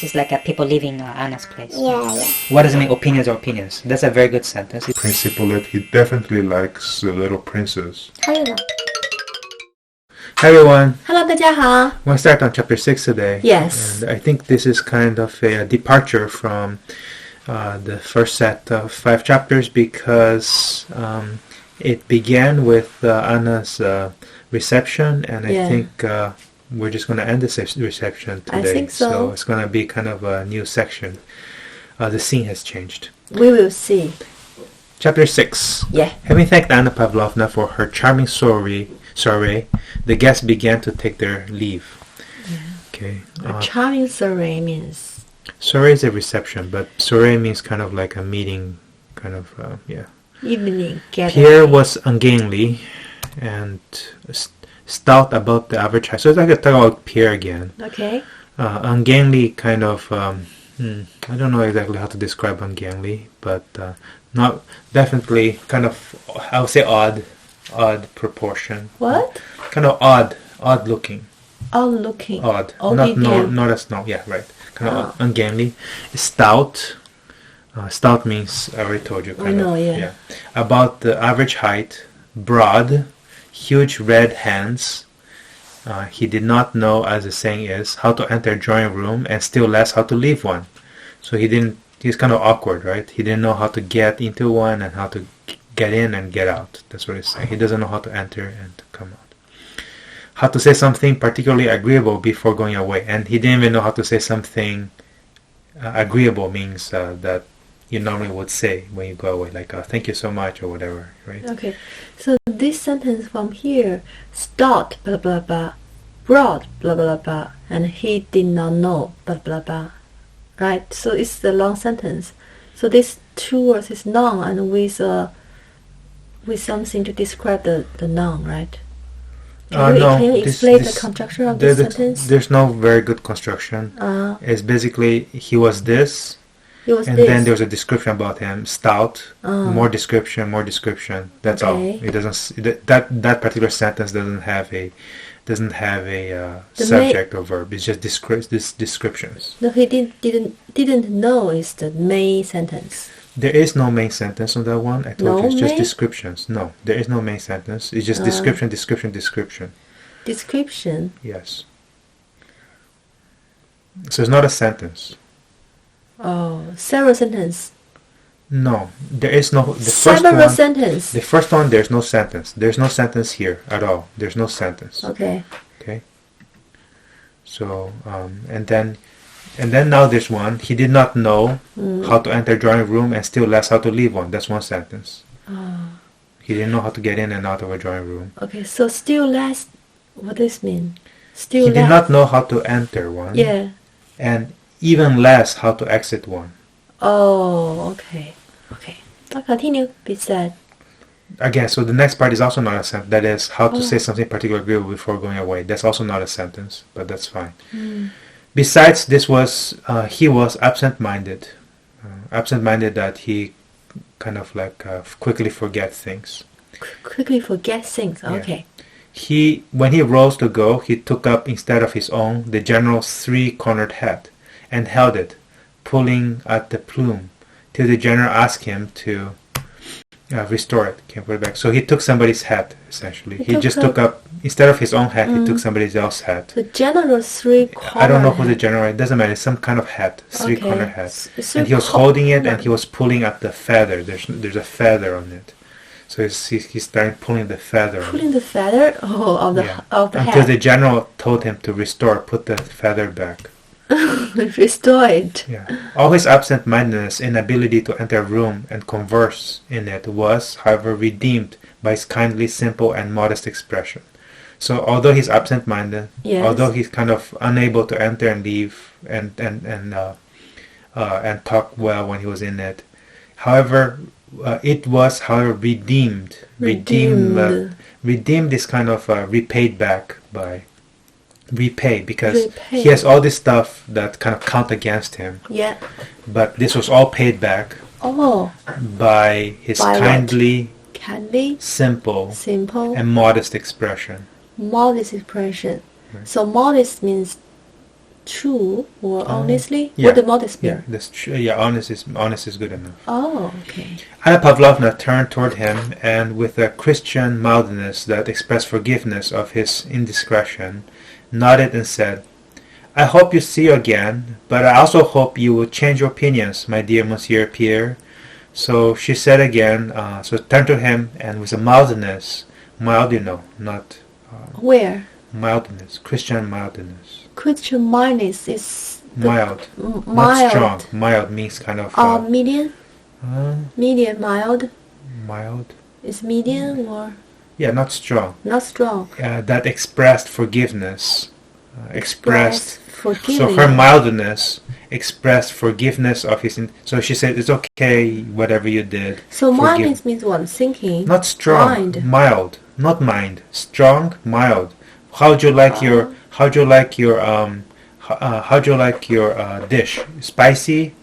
this is like a people leaving Anna's place. Yeah. What does it mean, opinions or opinions? That's a very good sentence. Principle that he definitely likes the little princess. 还有呢 Hi everyone. Hello， 大家好。 We'll start on chapter 6 today. Yes. And I think this is kind of a departure from the first set of 5 chapters because it began with Anna's reception, and I think we're just going to end this reception today. I think so. So it's going to be kind of a new section. The scene has changed. We will see. Chapter 6. Yeah. Having thanked Anna Pavlovna for her charming soiree, the guests began to take their leave. Yeah. Okay. A charming soiree means... Soiree is a reception, but soiree means kind of like a meeting, kind of, Evening gathering. Pierre was ungainly and stout about the average height. So it's like a talk about Pierre again. Okay. Ungainly kind of, I don't know exactly how to describe ungainly, but not definitely kind of, I would say odd proportion. What? Kind of odd looking. Odd looking. Odd. O-D-D-M. Not as no. Yeah, right. Kind of ungainly. Stout. Stout means I already told you. I know. Yeah. About the average height. Broad. Huge red hands. He did not know, as the saying is, how to enter a drawing room, and still less how to leave one. So he's kind of awkward, right? He didn't know how to get into one and how to get in and get out. That's what he's saying. He doesn't know how to enter and to come out. How to say something particularly agreeable before going away. And he didn't even know how to say something agreeable means that you normally would say when you go away, like thank you so much or whatever, right? Okay. So this sentence from here, stout, blah, blah, blah, broad, blah, blah, blah, and he did not know, blah, blah, blah. Right? So it's the long sentence. So these 2 words is noun and with something to describe the noun, right? Can you explain the construction of this sentence? There's no very good construction. It's basically he was this, then there was a description about him. Stout. More description. That's all. It doesn't. That particular sentence doesn't have a subject or verb. It's just descriptions. No, he didn't know is the main sentence. There is no main sentence on that one. I told you it's just main? descriptions. No, there is no main sentence. It's just description. Description? Yes. So it's not a sentence. Oh, several sentence. No, there is no. Several sentence. The first one, there's no sentence. There's no sentence here at all. There's no sentence. Okay. So, and then now there's one. He did not know how to enter a drawing room and still less how to leave one. That's one sentence. He didn't know how to get in and out of a drawing room. Okay, so still less, what does this mean? Still he less. did not know how to enter one. Yeah. And even less how to exit one. Oh, okay. I'll continue. Besides. Again, so the next part is also not a sentence. That is how to say something particularly agreeable before going away. That's also not a sentence, but that's fine. Besides, he was absent-minded. Absent-minded that he kind of like quickly forget things. Quickly forget things. Okay. When he rose to go, he took up instead of his own the general's 3-cornered hat and held it, pulling at the plume, till the general asked him to restore it. Can't put it back. So he took somebody's hat, essentially. He just took up, instead of his own hat, he took somebody else's hat. The general's 3-cornered I don't know who the general is. It doesn't matter. It's some kind of hat. 3-cornered hat. And he was holding it and he was pulling at the feather. There's a feather on it. So he started pulling the feather. Pulling the feather? Oh, of the hat. Until the general told him to put the feather back. Restore it. Yeah. All his absent-mindedness, inability to enter a room and converse in it was, however, redeemed by his kindly, simple, and modest expression. So although he's absent-minded, although he's kind of unable to enter and leave and talk well when he was in it, however, it was, however, redeemed. Redeemed is kind of repaid back by... because he has all this stuff that kind of count against him. Yeah. But this was all paid back by his kindly, simple, and modest expression. Modest expression. Right. So modest means true or honestly? Yeah. Would the modest be? Yeah, that's true. Yeah, honest is good enough. Oh, okay. Anna Pavlovna turned toward him and, with a Christian mildness that expressed forgiveness of his indiscretion, nodded and said, "I hope you see you again, but I also hope you will change your opinions, my dear Monsieur Pierre." So she said again, so turned to him and with a mildness, mild, not Where? mildness, Christian mildness. Christian mildness is Mild, mild. not strong. Mild means kind of Medium? Medium, mild? mild. Is medium or Yeah, not strong. not strong? That expressed forgiveness. Expressed. So forgiving. her mildness expressed forgiveness of his. So she said, "It's okay, whatever you did." So Forgive. mildness means what? Thinking? Not strong. Mind. Mild, not mind. Strong, mild. How'd you like your? How'd you like your? How'd you like your dish? Spicy,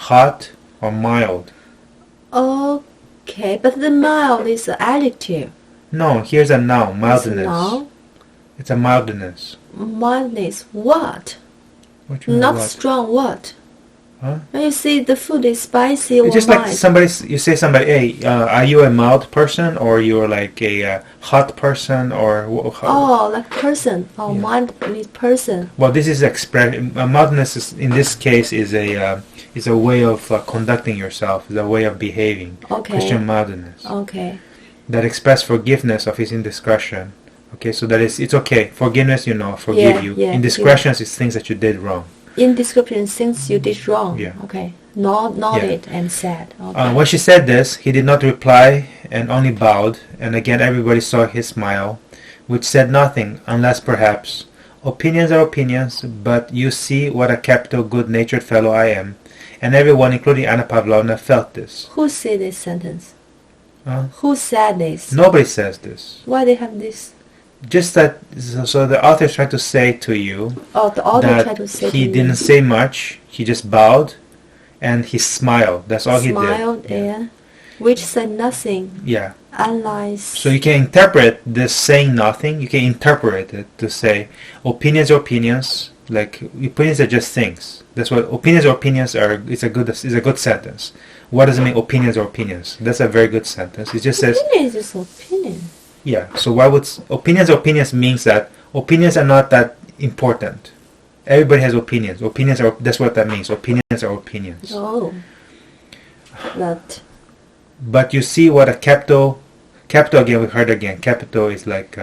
hot, or mild? Okay, but the mild is an adjective. No, here's a noun. It's Mildness. now It's a mildness. mildness. What? What do you mean, Not what? strong. What? Huh? When you say the food is spicy or It's just mild. like you say somebody, "Hey, are you a mild person, or you're like a hot person, or Oh, like person. Oh, Yeah. mild means person. Well, this is expression. Mildness is, in this case is a way of conducting yourself, is a way of behaving. Okay. Christian mildness Okay. that express forgiveness of his indiscretion. Okay, so that is, it's okay. Forgiveness, forgive Yeah, you. yeah, Indiscretions is things that you did wrong. In description, things you did wrong. Yeah. Okay. Nodded and said. Okay. When she said this, he did not reply and only bowed, and again everybody saw his smile, which said nothing, unless perhaps, "Opinions are opinions, but you see what a capital good-natured fellow I am." And everyone, including Anna Pavlovna, felt this. Who said this sentence? Huh? Who said this? Nobody says this. Why they have this? Just that, so the author is trying to say to you Oh, the author that tried to say he to didn't me. say much, he just bowed, and he smiled. That's all Smiled he did. and which said nothing. Yeah. Unless So you can interpret this saying nothing, you can interpret it to say opinions are opinions, like opinions are just things. That's what opinions or opinions are. It's a good sentence. What does it mean, opinions or opinions? That's a very good sentence. It just says, opinion is just opinion. yeah. So why would opinions or opinions means that opinions are not that important. Everybody has opinions. Opinions are, that's what that means. Opinions are opinions. Oh. That But you see what a capital again, we heard again, capital is like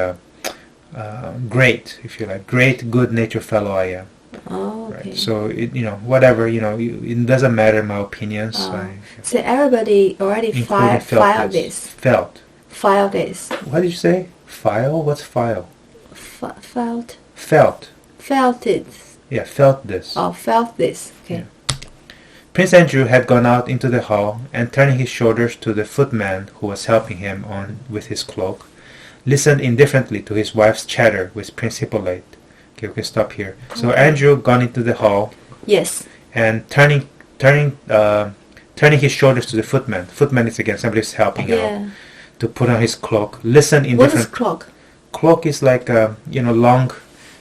great, if you like, great, good natured fellow I am. oh okay. Right. So whatever, it doesn't matter my opinions. So everybody already Including filed this. Felt. Filed this. What did you say? File? What's file? Felt. Felt. Felt it. Yeah, felt this. Oh, felt this. Okay. Yeah. Prince Andrew had gone out into the hall and, turning his shoulders to the footman who was helping him on with his cloak, listened indifferently to his wife's chatter with Prince Hippolyte. Okay, we can stop here. So Andrew gone into the hall Yes. and turning his shoulders to the footman. Footman is again somebody who's helping out Yeah. to put on his cloak. Listen What is indifferent. cloak? Cloak is like a long,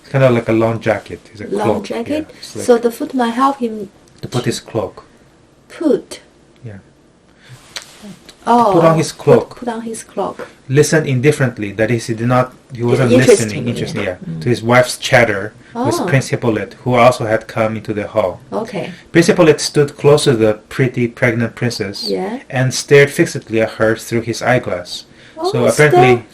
it's kind of like a long jacket. It's a Long cloak. jacket. Yeah, it's like So the footman help him to put his cloak. put. Yeah. Oh. Put on his cloak. Put on his cloak. Listen indifferently. That is, he wasn't listening. Interesting, yeah. To his wife's chatter with Oh. Prince Hippolyte, who also had come into the hall. Okay. Prince Hippolyte stood close to the pretty pregnant princess Yeah. and stared fixedly at her through his eyeglass. Oh, So apparently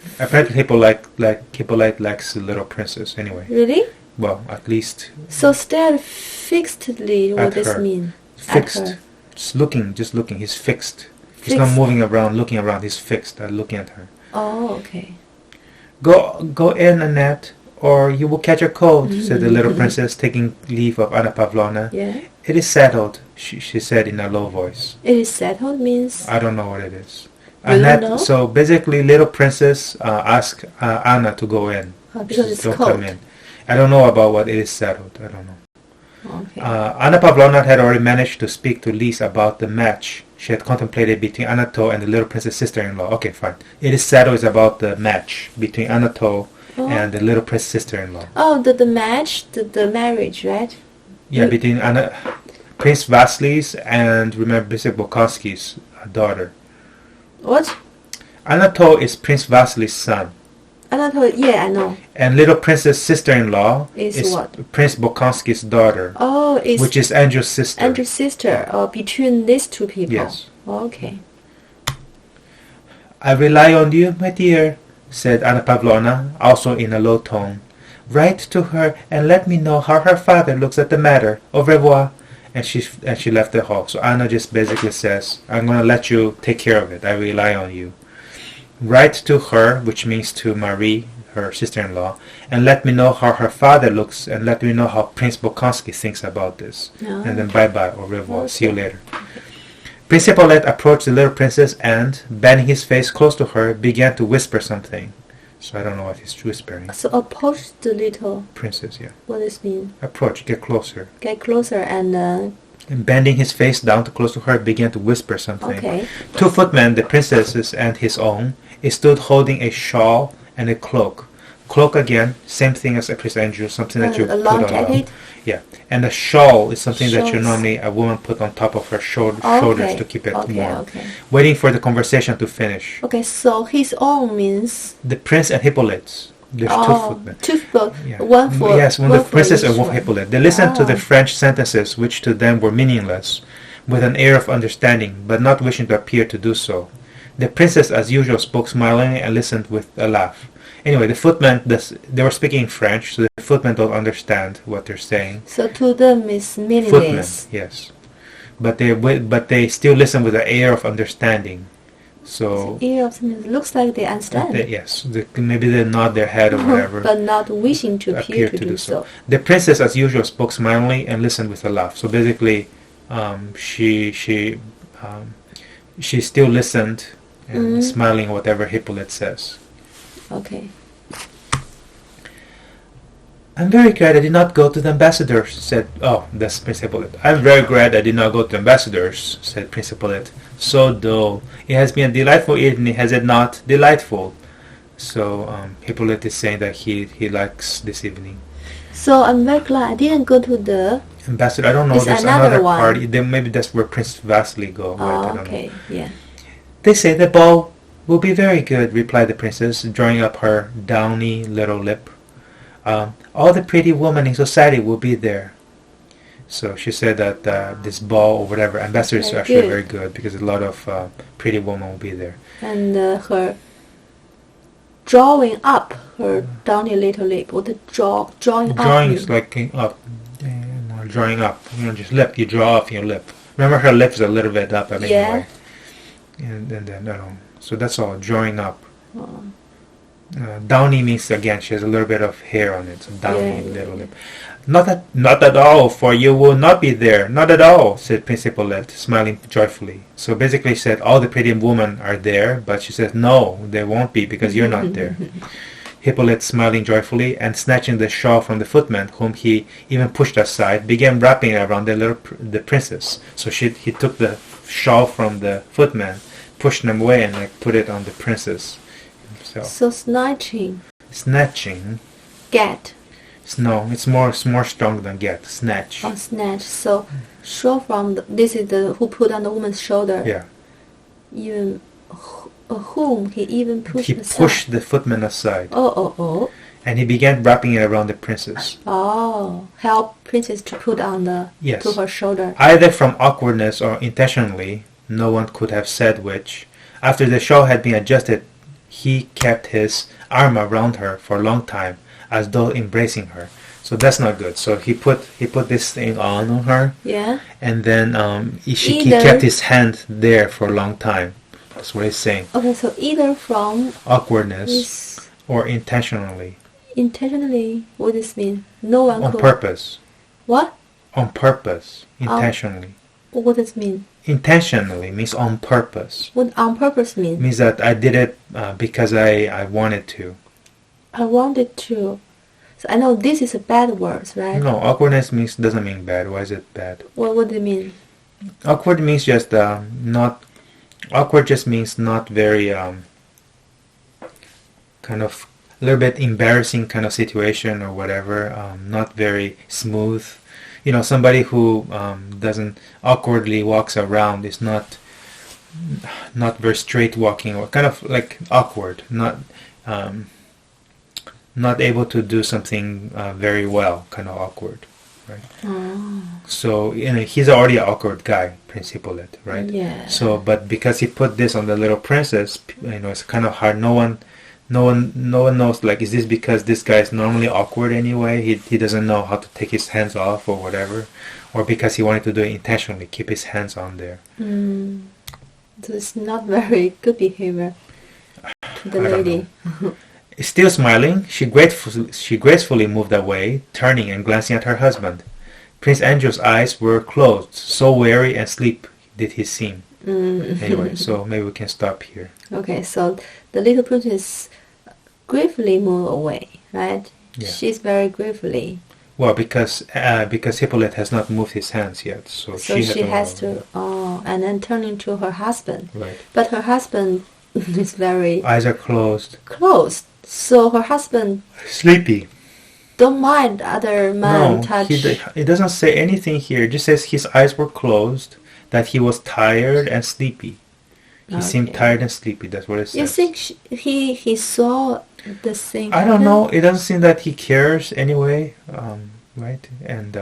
Hippolyte likes the little princess anyway. Really? Well, at least So stare fixedly. What At does her. mean? fixed. At her. Just looking. He's fixed. He's not Fixed. moving around, looking around. He's fixed, looking at her. Oh, okay. Go in, Annette, or you will catch a cold, said the little princess, taking leave of Anna Pavlovna. Yeah. It is settled, she said in a low voice. It is settled means. I don't know what it is. You don't Annette, know? so basically, little princess asked Anna to go in. Because it's Don't cold. come in. I don't know about what it is settled. I don't know. Okay. Anna Pavlovna had already managed to speak to Lise about the match she had contemplated between Anatole and the little princess sister-in-law. Okay, fine. It is settled is about the match between Anatole and the little princess sister-in-law. Oh, the match, the marriage, right? Yeah, between Prince Vasily's and remember Princess Bolkonsky's daughter. What? Anatole is Prince Vasily's son. Anatole, yeah, I know. And little Princess' sister-in-law Is what? Prince Bolkonsky's daughter, Oh, it's which is Andrew's sister. Andrew's sister. Between these two people. Yes. Okay. I rely on you, my dear, said Anna Pavlovna, also in a low tone. Write to her and let me know how her father looks at the matter. Au revoir. And she left the hall. So Anna just basically says, I'm going to let you take care of it. I rely on you. Write to her, which means to Marie, her sister-in-law, and let me know how her father looks, and let me know how Prince Bolkonsky thinks about this. Oh. And then bye-bye, au revoir, Okay. see you later. Prince Hippolyte approached the little princess and, bending his face close to her, began to whisper something. So I don't know what he's whispering. So approach the little. Princess, yeah. What does it mean? Approach, get closer. Get closer and And bending his face down to close to her, began to whisper something. okay. Two footmen, the princess's and his own, stood holding a shawl and a cloak. Cloak again, same thing as a Prince Andrew, something that you A long put on. jacket. Yeah, and a shawl is something that you Shawls. normally a woman put on top of her shoulders Okay. to keep it Okay. warm. Okay. Waiting for the conversation to finish. Okay. So his own means The prince and Hippolyte. There's two footmen. two people. Yeah. One for Yes, one one the for princess and each one for Hippolyte. They listened to the French sentences, which to them were meaningless, with an air of understanding, but not wishing to appear to do so. The princess, as usual, spoke smilingly and listened with a laugh. Anyway, the footmen, they were speaking in French, so the footmen don't understand what they're saying. So to them it's Footmen, meaningless. yes, but they still listen with an air of understanding. So Ear of something looks like they understand, maybe they nod their head or whatever. but not wishing to appear to do so. The princess, as usual, spoke smilingly and listened with a laugh. So basically, she still listened and smiling whatever Hippolyte says. Okay. I'm very glad I did not go to the ambassadors, said... Oh, that's Prince Hippolyte. I'm very glad I did not go to the ambassadors, said Prince Hippolyte. So dull. It has been a delightful evening, has it not? Delightful. So Hippolyte is saying that he likes this evening. So I'm very glad I didn't go to the... Ambassador, I don't know, It's there's another another one. party. Then maybe that's where Prince Vasily go. Right? I Oh, don't know. okay. Yeah. They say the ball will be very good, replied the princess, drawing up her downy little lip. All the pretty women in society will be there. So she said that this ball or whatever, ambassadors Very are actually good. very good because a lot of pretty women will be there. And her drawing up her downy little lip. What the drawing up Drawing mean? is like up. Drawing up. Just lip. You draw off your lip. Remember her lip is a little bit up. Yeah. And then so that's all. Drawing up. Oh. Downy means again she has a little bit of hair on it. So downy Yeah. little lip. Not at all, for you will not be there. Not at all, said Prince Hippolyte, smiling joyfully. So basically she said all the pretty women are there, but she said no, they won't be because you're not there. Hippolyte, smiling joyfully and snatching the shawl from the footman, whom he even pushed aside, began wrapping it around the princess. So he took the shawl from the footman, pushed him away, and put it on the princess. So snatching. Snatching. Get. No, it's more strong than get. Snatch. Or snatch. So show from this is the who put on the woman's shoulder. Yeah. Even whom he even pushed He aside. pushed the footman aside. Oh. And he began wrapping it around the princess. Oh. Help princess to put on the Yes. to her shoulder. Either from awkwardness or intentionally, no one could have said which. After the shawl had been adjusted, he kept his arm around her for a long time, as though embracing her. So that's not good. So he put this thing on her, Yeah. and then he Either- kept his hand there for a long time. That's what he's saying. Okay. So either from Awkwardness this or intentionally, intentionally. What does this mean? No one on could. purpose, What? on purpose, intentionally. What does it mean? Intentionally means on purpose. What on purpose mean? Means that I did it because I wanted to. I wanted to. So I know this is a bad word, right? No, awkwardness doesn't mean bad. Why is it bad? What do you mean? Awkward means just not. Awkward just means not very kind of a little bit embarrassing kind of situation or whatever. Not very smooth. somebody who doesn't awkwardly walks around is not very straight walking, or kind of like awkward, not able to do something very well, kind of awkward, right? So he's already an awkward guy, principlet, right? Yeah. So, but because he put this on the little princess, it's kind of hard. No one knows, like, is this because this guy is normally awkward anyway? He doesn't know how to take his hands off or whatever, or because he wanted to do it intentionally, keep his hands on there. So it's not very good behavior to the lady. Still smiling, she gracefully moved away, turning and glancing at her husband. Prince Andrew's eyes were closed, so weary and sleep did he seem. Anyway, so maybe we can stop here. Okay, so the little princess gravely moved away, right? Yeah. She's very gravely. Well, because Hippolyte has not moved his hands yet, so So she has move to. away. Oh, and then turning to her husband. Right. But her husband is very Eyes are closed. closed. So her husband Sleepy. don't mind other man No, touch. it doesn't say anything here. It just says his eyes were closed, that he was tired and sleepy. He seemed Okay. tired and sleepy. That's what it says. You think he saw the thing? I don't happen? know. It doesn't seem that he cares anyway, right? And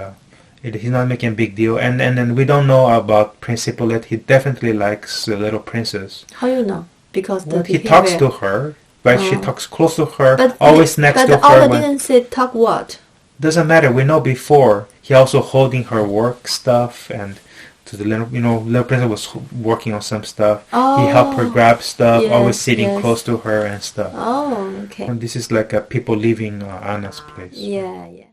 he's not making a big deal. And then we don't know about Prince Hippolyte. He definitely likes the little princess. How you know? Because the Well, he behavior. talks to her, right? She talks close to her, But always next but to the her. author didn't say talk what. Doesn't matter. We know before he also holding her work stuff, and to the little princess was working on some stuff. He helped her grab stuff, always Yes, sitting yes. close to her and stuff. Oh, okay. And this is like a people leaving Anna's place. Yeah, yeah.